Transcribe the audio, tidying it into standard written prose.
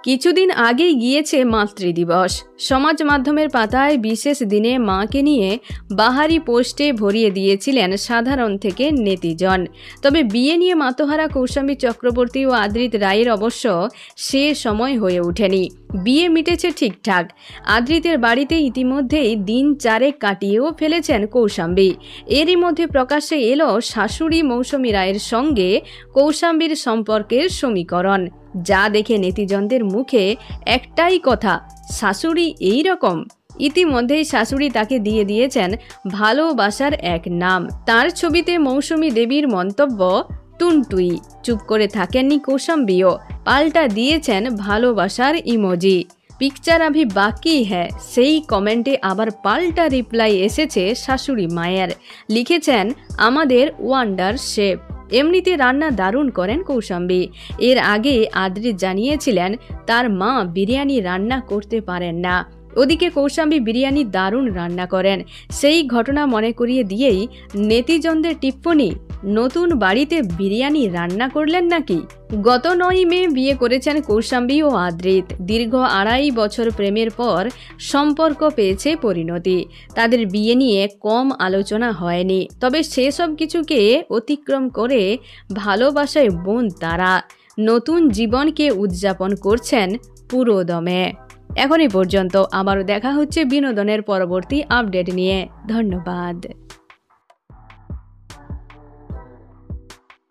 কিছুদিন আগেই গিয়েছে মাতৃদিবস। সমাজ মাধ্যমের পাতায় বিশেষ দিনে মাকে নিয়ে বাহারি পোস্টে ভরিয়ে দিয়েছিলেন সাধারণ থেকে নেতিজন। তবে বিয়ে নিয়ে মাতোহারা কৌশাম্বী চক্রবর্তী ও আদ্রিত রায়ের অবশ্য সে সময় হয়ে ওঠেনি। বিয়ে মিটেছে ঠিকঠাক। আদ্রিতের বাড়িতে ইতিমধ্যেই দিন 4 কাটিয়েও ফেলেছেন কৌশাম্বী। এরই মধ্যে প্রকাশ্যে এলো শাশুড়ি মৌসুমী রায়ের সঙ্গে কৌশাম্বীর সম্পর্কের সমীকরণ, যা দেখে নেতিজনদের মুখে একটাই কথা, শাশুড়ি এই রকম। ইতিমধ্যেই শাশুড়ি তাকে দিয়ে দিয়েছেন ভালোবাসার এক নাম। তার ছবিতে মৌসুমী দেবীর মন্তব্য, টুনটুই। চুপ করে থাকেননি কৌশাম্বীও, পাল্টা দিয়েছেন ভালোবাসার ইমোজি। পিকচার আভি বাকি হ্যাঁ, সেই কমেন্টে আবার পাল্টা রিপ্লাই এসেছে শাশুড়ি মায়ের। লিখেছেন, আমাদের ওয়ান্ডার শেফ। এমনিতে রান্না দারুণ করেন কৌশাম্বী। এর আগে আদ্রিত জানিয়েছিলেন তার মা বিরিয়ানি রান্না করতে পারেন না। ওদিকে কৌশাম্বী বিরিয়ানি দারুণ রান্না করেন। সেই ঘটনা মনে করিয়ে দিয়েই নেতিজনদের টিপ্পনি, নতুন বাড়িতে বিরিয়ানি রান্না করলেন নাকি? গত 9 মে বিয়ে করেছেন কৌশাম্বী ও আদ্রিত। দীর্ঘ 2.5 বছর প্রেমের পর সম্পর্ক পেয়েছে পরিণতি। তাদের বিয়ে নিয়ে কম আলোচনা হয়নি, তবে সেসব কিছুকে অতিক্রম করে ভালোবাসায় বোন তারা নতুন জীবনকে উদযাপন করছেন পুরোদমে। এখন এই পর্যন্ত। আবারও দেখা হচ্ছে বিনোদনের পরবর্তী আপডেট নিয়ে। ধন্যবাদ।